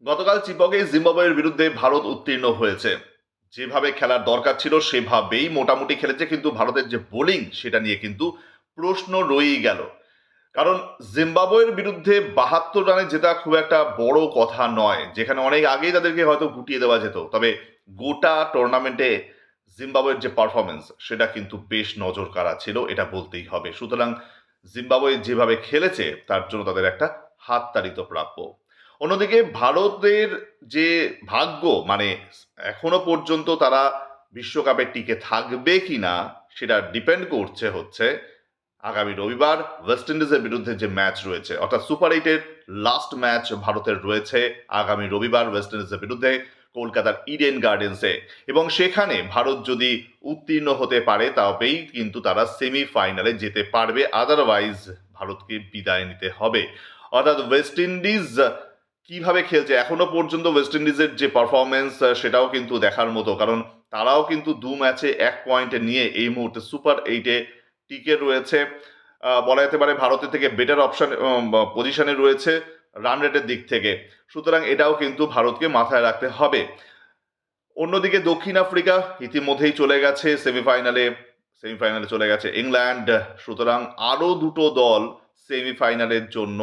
গতকাল চিপকে জিম্বাবুয়ের বিরুদ্ধে ভারত উত্তীর্ণ হয়েছে। যেভাবে খেলার দরকার ছিল সেভাবেই মোটামুটি খেলেছে, কিন্তু ভারতের যে বোলিং সেটা নিয়ে কিন্তু প্রশ্ন রয়েই গেল। কারণ জিম্বাবুয়ের বিরুদ্ধে ৭২ রানে জেতা খুব একটা বড় কথা নয়, যেখানে অনেক আগেই তাদেরকে হয়তো গুটিয়ে দেওয়া যেত। তবে গোটা টুর্নামেন্টে জিম্বাবুয়ের যে পারফরমেন্স সেটা কিন্তু বেশ নজর কাড়া ছিল, এটা বলতেই হবে। সুতরাং জিম্বাবুয়ে যেভাবে খেলেছে তার জন্য তাদের একটা হাততালি তো প্রাপ্য। অন্যদিকে ভারতের যে ভাগ্য, মানে এখনো পর্যন্ত তারা বিশ্বকাপে টিকে থাকবে কিনা সেটা ডিপেন্ড করছে হচ্ছে আগামী রবিবার ওয়েস্ট ইন্ডিজের বিরুদ্ধে যে ম্যাচ রয়েছে, অর্থাৎ সুপার এইটের লাস্ট ম্যাচ ভারতের রয়েছে আগামী রবিবার ওয়েস্ট ইন্ডিজের বিরুদ্ধে কলকাতার ইডেন গার্ডেন্সে। এবং সেখানে ভারত যদি উত্তীর্ণ হতে পারে তবেই কিন্তু তারা সেমিফাইনালে যেতে পারবে, আদারওয়াইজ ভারতকে বিদায় নিতে হবে। অর্থাৎ ওয়েস্ট ইন্ডিজ কিভাবে খেলছে এখনো পর্যন্ত, ওয়েস্ট ইন্ডিজের যে পারফরমেন্স সেটাও কিন্তু দেখার মতো। কারণ তারাও কিন্তু ২ ম্যাচে ১ পয়েন্টে নিয়ে এই মুহূর্তে সুপার এইটে টিকে রয়েছে। বলা যেতে পারে ভারতের থেকে বেটার অপশন পজিশনে রয়েছে রান রেটের দিক থেকে। সুতরাং এটাও কিন্তু ভারতকে মাথায় রাখতে হবে। অন্যদিকে দক্ষিণ আফ্রিকা ইতিমধ্যেই চলে গেছে সেমিফাইনালে। সেমিফাইনালে চলে গেছে ইংল্যান্ড। সুতরাং আরও দুটো দল সেমিফাইনালের জন্য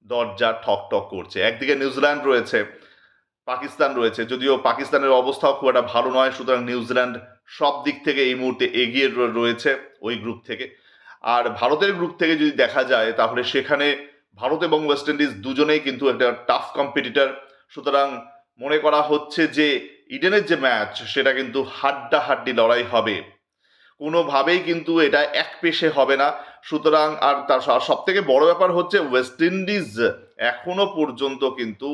দরজা ঠকঠক করছে। একদিকে নিউজিল্যান্ড রয়েছে, পাকিস্তান রয়েছে। যদিও পাকিস্তানের অবস্থাও খুব একটা ভালো নয়, সুতরাং নিউজিল্যান্ড সব দিক থেকে এই মুহূর্তে এগিয়ে রয়েছে ওই গ্রুপ থেকে। আর ভারতের গ্রুপ থেকে যদি দেখা যায় তাহলে সেখানে ভারত এবং ওয়েস্ট ইন্ডিজ দুজনেই কিন্তু একটা টাফ কম্পিটিটর। সুতরাং মনে করা হচ্ছে যে ইডেনের যে ম্যাচ সেটা কিন্তু হাড্ডাহাড্ডি লড়াই হবে, কোনোভাবেই কিন্তু এটা এক পেশে হবে না। সুতরাং আর তার সব থেকে বড় ব্যাপার হচ্ছে ওয়েস্ট ইন্ডিজ এখনো পর্যন্ত কিন্তু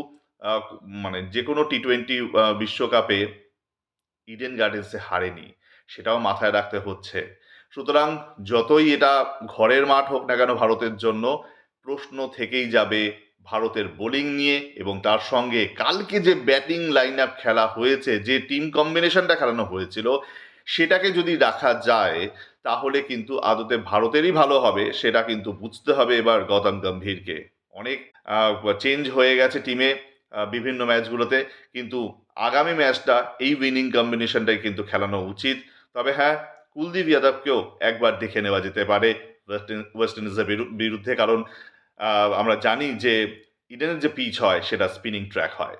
মানে যে কোনো টি-20 বিশ্বকাপে ইডেন গার্ডেন্সে হারেনি, সেটাও মাথায় রাখতে হচ্ছে। সুতরাং যতই এটা ঘরের মাঠ হোক না কেন ভারতের জন্য, প্রশ্ন থেকেই যাবে ভারতের বোলিং নিয়ে। এবং তার সঙ্গে কালকে যে ব্যাটিং লাইন আপ খেলা হয়েছে, যে টিম কম্বিনেশনটা খেলানো হয়েছিল, সেটাকে যদি রাখা যায় তাহলে কিন্তু আদতে ভারতেরই ভালো হবে। সেটা কিন্তু বুঝতে হবে এবার গৌতম গম্ভীরকে। অনেক চেঞ্জ হয়ে গেছে টিমে বিভিন্ন ম্যাচগুলোতে, কিন্তু আগামী ম্যাচটা এই উইনিং কম্বিনেশনটাই কিন্তু খেলানো উচিত। তবে হ্যাঁ, কুলদীপ যাদবকেও একবার দেখে নেওয়া যেতে পারে ওয়েস্ট ইন্ডিজের বিরুদ্ধে। কারণ আমরা জানি যে ইডেনের যে পিচ হয় সেটা স্পিনিং ট্র্যাক হয়।